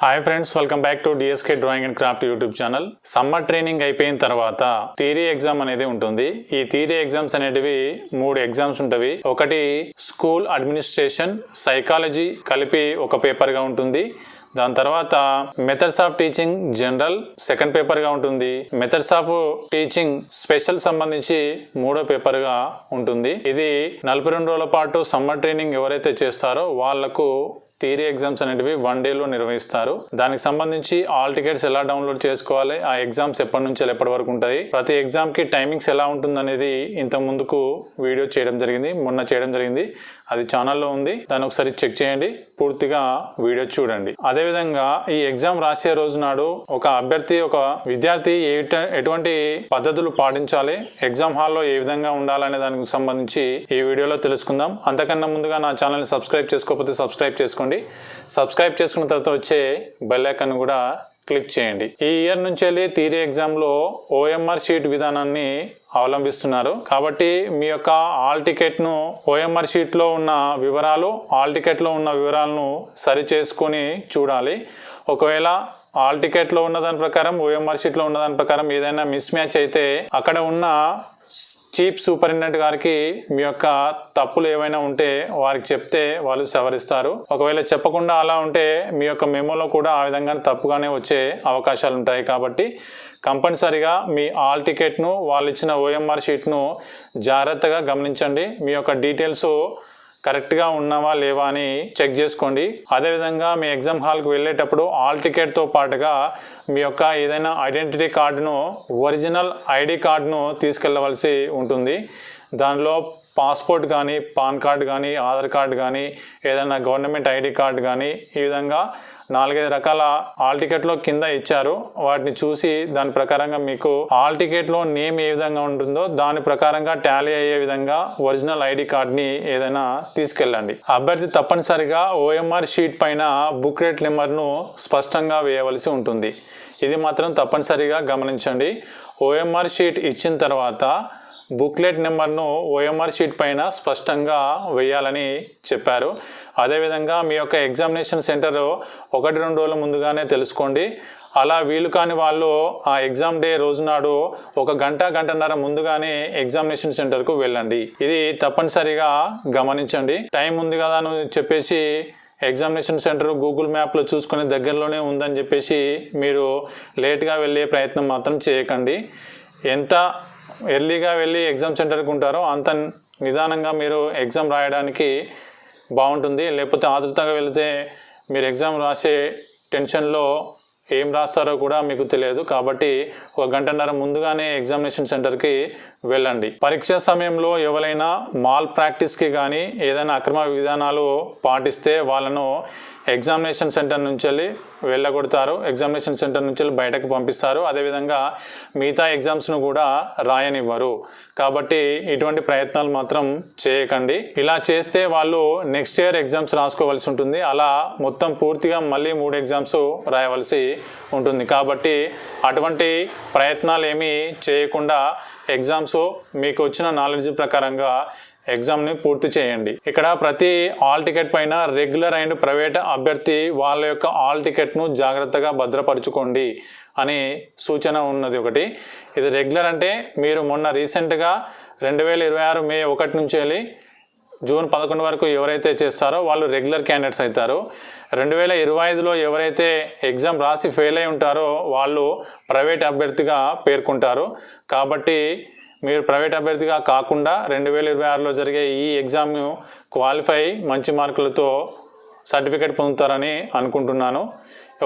Hi friends, welcome back to DSK drawing and craft YouTube channel. Summer training అయిపోయిన తర్వాత theory exam అనేది ఉంటుంది. ఈ థియరీ ఎగ్జామ్స్ అనేటివి 3 ఎగ్జామ్స్ ఉంటవి. ఒకటి స్కూల్ అడ్మినిస్ట్రేషన్, సైకాలజీ కలిపి ఒక పేపర్ గా ఉంటుంది. దాని తర్వాత methods of teaching general second paper గా ఉంటుంది. మెథడ్స్ ఆఫ్ టీచింగ్ స్పెషల్ సంబంధించి 3వ పేపర్ గా ఉంటుంది. ఇది 42 రోజుల పాటు సమ్మర్ ట్రైనింగ్ ఎవరైతే చేస్తారో వాళ్లకు థియరీ ఎగ్జామ్స్ అనేటివి 1 డేలో నిర్వహిస్తారు. దానికి సంబంధించి ఆల్ టికెట్స్ ఎలా డౌన్లోడ్ చేసుకోవాలి, ఆ ఎగ్జామ్స్ ఎప్పటి నుంచి ఎప్పటి వరకు ఉంటాయి, ప్రతి ఎగ్జామ్ కి టైమింగ్స్ ఎలా ఉంటుంది అనేది ఇంత ముందుకు వీడియో చేయడం జరిగింది, మొన్న చేయడం జరిగింది. అది ఛానల్లో ఉంది, దాన్ని ఒకసారి చెక్ చేయండి, పూర్తిగా వీడియో చూడండి. అదేవిధంగా ఈ ఎగ్జామ్ రాసే రోజు నాడు ఒక విద్యార్థి ఎటువంటి పద్ధతులు పాటించాలి, ఎగ్జామ్ హాల్లో ఏ విధంగా ఉండాలనే దానికి సంబంధించి ఈ వీడియోలో తెలుసుకుందాం. అంతకన్నా ముందుగా నా ఛానల్ని సబ్స్క్రైబ్ చేసుకోకపోతే సబ్స్క్రైబ్ చేసుకోండి. సబ్స్క్రైబ్ చేసుకున్న తర్వాత వచ్చే బెల్ ఐకాన్ కూడా క్లిక్ చేయండి. ఈ ఇయర్ నుంచి వెళ్ళి థియరీ ఎగ్జామ్ లో ఓఎంఆర్ షీట్ విధానాన్ని అవలంబిస్తున్నారు. కాబట్టి మీ యొక్క ఆల్ టికెట్ ను ఓఎంఆర్ షీట్ లో ఉన్న వివరాలు, ఆల్ టికెట్ లో ఉన్న వివరాలను సరి చేసుకొని చూడాలి. ఒకవేళ ఆల్ టికెట్ లో ఉన్న దాని ప్రకారం, ఓఎంఆర్ షీట్ లో ఉన్న దాని ప్రకారం ఏదైనా మిస్ మ్యాచ్ అయితే అక్కడ ఉన్న చీఫ్ సూపరింటెండెంట్ గారికి మీ యొక్క తప్పులు ఏవైనా ఉంటే వారికి చెప్తే వాళ్ళు సవరిస్తారు. ఒకవేళ చెప్పకుండా అలా ఉంటే మీ యొక్క మెమోలో కూడా ఆ విధంగా తప్పుగానే వచ్చే అవకాశాలు ఉంటాయి. కాబట్టి కంపల్సరిగా మీ ఆల్ టికెట్ను, వాళ్ళు ఇచ్చిన ఓఎంఆర్ షీట్ను జాగ్రత్తగా గమనించండి. మీ యొక్క డీటెయిల్స్ కరెక్ట్గా ఉన్నావా లేవా అని చెక్ చేసుకోండి. అదేవిధంగా మీ ఎగ్జామ్ హాల్కి వెళ్ళేటప్పుడు ఆల్ టికెట్తో పాటుగా మీ యొక్క ఏదైనా ఐడెంటిటీ కార్డును, ఒరిజినల్ ఐడి కార్డును తీసుకెళ్ళవలసి ఉంటుంది. దానిలో పాస్పోర్ట్ కానీ, పాన్ కార్డు కానీ, ఆధార్ కార్డు కానీ, ఏదైనా గవర్నమెంట్ ఐడి కార్డు కానీ, ఈ విధంగా 4-5 రకాల ఆల్ టికెట్లో కింద ఇచ్చారు. వాటిని చూసి దాని ప్రకారంగా మీకు ఆల్ టికెట్లో నేమ్ ఏ విధంగా ఉంటుందో దాని ప్రకారంగా టాలీ అయ్యే విధంగా ఒరిజినల్ ఐడి కార్డ్ని ఏదైనా తీసుకెళ్ళండి. అభ్యర్థి తప్పనిసరిగా ఓఎంఆర్ షీట్ పైన బుక్లెట్ నెంబర్ను స్పష్టంగా వేయవలసి ఉంటుంది. ఇది మాత్రం తప్పనిసరిగా గమనించండి. ఓఎంఆర్ షీట్ ఇచ్చిన తర్వాత బుక్లెట్ నెంబర్ను ఓఎంఆర్ షీట్ పైన స్పష్టంగా వేయాలని చెప్పారు. అదేవిధంగా మీ యొక్క ఎగ్జామినేషన్ సెంటర్ 1-2 రోజుల ముందుగానే తెలుసుకోండి. అలా వీలు కాని వాళ్ళు ఆ ఎగ్జామ్ డే రోజు నాడు 1 గంటన్నర ముందుగానే ఎగ్జామినేషన్ సెంటర్కు వెళ్ళండి. ఇది తప్పనిసరిగా గమనించండి. టైం ఉంది కదా అని చెప్పేసి ఎగ్జామినేషన్ సెంటర్ గూగుల్ మ్యాప్లో చూసుకొని దగ్గరలోనే ఉందని చెప్పేసి మీరు లేట్గా వెళ్ళే ప్రయత్నం మాత్రం చేయకండి. ఎంత ఎర్లీగా వెళ్ళి ఎగ్జామ్ సెంటర్కి ఉంటారో అంత నిదానంగా మీరు ఎగ్జామ్ రాయడానికి బాగుంటుంది. లేకపోతే ఆతృతగా వెళితే మీరు ఎగ్జామ్ రాసే టెన్షన్లో ఏం రాస్తారో కూడా మీకు తెలియదు. కాబట్టి 1 గంటన్నర ముందుగానే ఎగ్జామినేషన్ సెంటర్కి వెళ్ళండి. పరీక్ష సమయంలో ఎవరైనా మాల్ ప్రాక్టీస్కి కానీ ఏదైనా అక్రమ విధానాలు పాటిస్తే వాళ్ళను ఎగ్జామినేషన్ సెంటర్ నుంచి వెళ్ళగొడతారు. ఎగ్జామినేషన్ సెంటర్ నుంచి బయటకు పంపిస్తారు. అదేవిధంగా మిగతా ఎగ్జామ్స్ను కూడా రాయనివ్వరు. కాబట్టి ఇటువంటి ప్రయత్నాలు మాత్రం చేయకండి. ఇలా చేస్తే వాళ్ళు నెక్స్ట్ ఇయర్ ఎగ్జామ్స్ రాసుకోవాల్సి ఉంటుంది. అలా మొత్తం పూర్తిగా మళ్ళీ 3 ఎగ్జామ్స్ రాయవలసి ఉంటుంది. కాబట్టి అటువంటి ప్రయత్నాలు ఏమీ చేయకుండా ఎగ్జామ్స్ మీకు వచ్చిన నాలెడ్జ్ ప్రకారంగా ఎగ్జామ్ని పూర్తి చేయండి. ఇక్కడ ప్రతి ఆల్ టికెట్ పైన రెగ్యులర్ అండ్ ప్రైవేట్ అభ్యర్థి వాళ్ళ యొక్క ఆల్ టికెట్ను జాగ్రత్తగా భద్రపరచుకోండి అని సూచన ఉన్నది ఒకటి. ఇది రెగ్యులర్ అంటే మీరు మొన్న రీసెంట్గా 2026 మే 1 నుంచి వెళ్ళి జూన్ 11 వరకు ఎవరైతే చేస్తారో వాళ్ళు రెగ్యులర్ క్యాండిడేట్స్ అవుతారు. 2025లో ఎవరైతే ఎగ్జామ్ రాసి ఫెయిల్ అయి ఉంటారో వాళ్ళు ప్రైవేట్ అభ్యర్థిగా పేర్కొంటారు. కాబట్టి మీరు ప్రైవేట్ అభ్యర్థిగా కాకుండా 2026లో జరిగే ఈ ఎగ్జామ్ను క్వాలిఫై మంచి మార్కులతో సర్టిఫికేట్ పొందుతారని అనుకుంటున్నాను.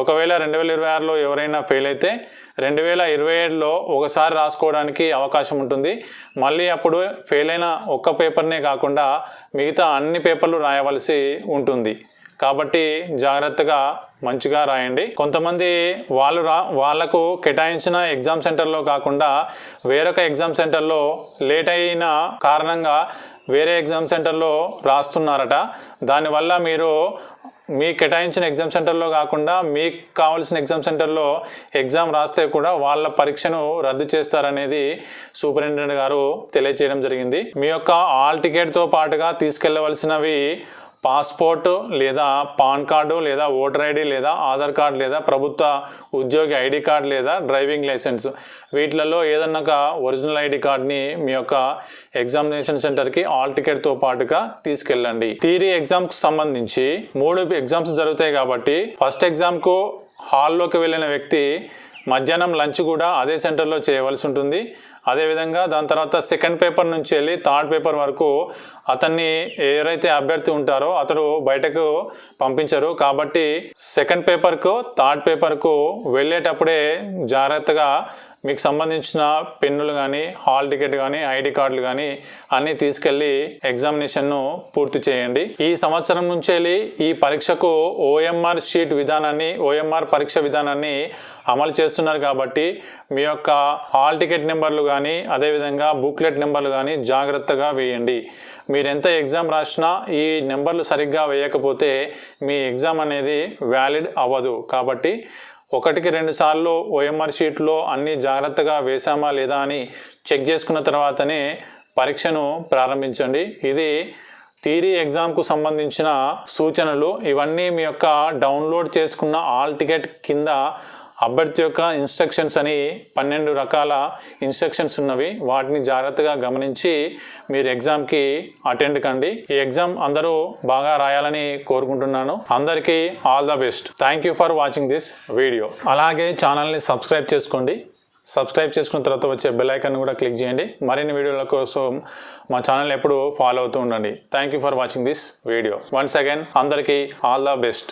ఒకవేళ 2026లో ఎవరైనా ఫెయిల్ అయితే 2027లో ఒకసారి రాసుకోవడానికి అవకాశం ఉంటుంది. మళ్ళీ అప్పుడు ఫెయిల్ అయిన ఒక్క పేపర్నే కాకుండా మిగతా అన్ని పేపర్లు రాయవలసి ఉంటుంది. కాబట్టి జాగ్రత్తగా మంచిగా రాయండి. కొంతమంది వాళ్ళకు కేటాయించిన ఎగ్జామ్ సెంటర్లో కాకుండా వేరొక ఎగ్జామ్ సెంటర్లో లేట్ అయిన కారణంగా వేరే ఎగ్జామ్ సెంటర్లో రాస్తున్నారట. దానివల్ల మీరు మీ కేటాయించిన ఎగ్జామ్ సెంటర్లో కాకుండా మీకు కావాల్సిన ఎగ్జామ్ సెంటర్లో ఎగ్జామ్ రాస్తే కూడా వాళ్ళ పరీక్షను రద్దు చేస్తారనేది సూపరింటెండెంట్ గారు తెలియజేయడం జరిగింది. మీ యొక్క ఆల్ టికెట్తో పాటుగా తీసుకెళ్లవలసినవి పాస్పోర్ట్ లేదా పాన్ కార్డు లేదా ఓటర్ ఐడి లేదా ఆధార్ కార్డు లేదా ప్రభుత్వ ఉద్యోగి ఐడి కార్డు లేదా డ్రైవింగ్ లైసెన్స్ వీటిలలో ఏదన్నా ఒక ఒరిజినల్ ఐడి కార్డ్ని మీ యొక్క ఎగ్జామినేషన్ సెంటర్కి హాల్ టికెట్తో పాటుగా తీసుకెళ్ళండి. థియరీ ఎగ్జామ్కి సంబంధించి 3 ఎగ్జామ్స్ జరుగుతాయి కాబట్టి ఫస్ట్ ఎగ్జామ్కు హాల్లోకి వెళ్ళిన వ్యక్తి మధ్యాహ్నం లంచ్ కూడా అదే సెంటర్లో చేయవలసి ఉంటుంది. అదేవిధంగా దాని తర్వాత సెకండ్ పేపర్ నుంచి వెళ్ళి థర్డ్ పేపర్ వరకు అతన్ని ఎవరైతే అభ్యర్థి ఉంటారో అతడు బయటకు పంపించరు. కాబట్టి సెకండ్ పేపర్కు థర్డ్ పేపర్కు వెళ్ళేటప్పుడే జాగ్రత్తగా మీకు సంబంధించిన పెన్నులు కానీ హాల్ టికెట్ కానీ ఐడి కార్డులు కానీ అన్నీ తీసుకెళ్ళి ఎగ్జామినేషన్ను పూర్తి చేయండి. ఈ సంవత్సరం నుంచి వెళ్ళి ఈ పరీక్షకు ఓఎంఆర్ షీట్ విధానాన్ని ఓఎంఆర్ పరీక్ష విధానాన్ని అమలు చేస్తున్నారు కాబట్టి మీ యొక్క హాల్ టికెట్ నెంబర్లు కానీ అదేవిధంగా బుక్లెట్ నెంబర్లు కానీ జాగ్రత్తగా వేయండి. మీరు ఎంత ఎగ్జామ్ రాసినా ఈ నెంబర్లు సరిగ్గా వేయకపోతే మీ ఎగ్జామ్ అనేది వ్యాలిడ్ అవ్వదు. కాబట్టి 1-2 సార్లు ఓఎంఆర్ షీట్లో అన్నీ జాగ్రత్తగా వేసామా లేదా అని చెక్ చేసుకున్న తర్వాతనే పరీక్షను ప్రారంభించండి. ఇది థియరీ ఎగ్జామ్కు సంబంధించిన సూచనలు. ఇవన్నీ మీ యొక్క డౌన్లోడ్ చేసుకున్న హాల్ టికెట్ కింద అభ్యర్థి యొక్క ఇన్స్ట్రక్షన్స్ అని 12 రకాల ఇన్స్ట్రక్షన్స్ ఉన్నవి. వాటిని జాగ్రత్తగా గమనించి మీరు ఎగ్జామ్కి అటెండ్ కండి. ఈ ఎగ్జామ్ అందరూ బాగా రాయాలని కోరుకుంటున్నాను. అందరికీ all the best. Thank you for watching this video. అలాగే ఛానల్ని సబ్స్క్రైబ్ చేసుకోండి. సబ్స్క్రైబ్ చేసుకున్న తర్వాత వచ్చే బెల్ ఐకాన్ కూడా క్లిక్ చేయండి. మరిన్ని వీడియోల కోసం మా ఛానల్ ఎప్పుడు ఫాలో అవుతూ ఉండండి. Thank you for watching this video. Once again అందరికీ ఆల్ ద బెస్ట్.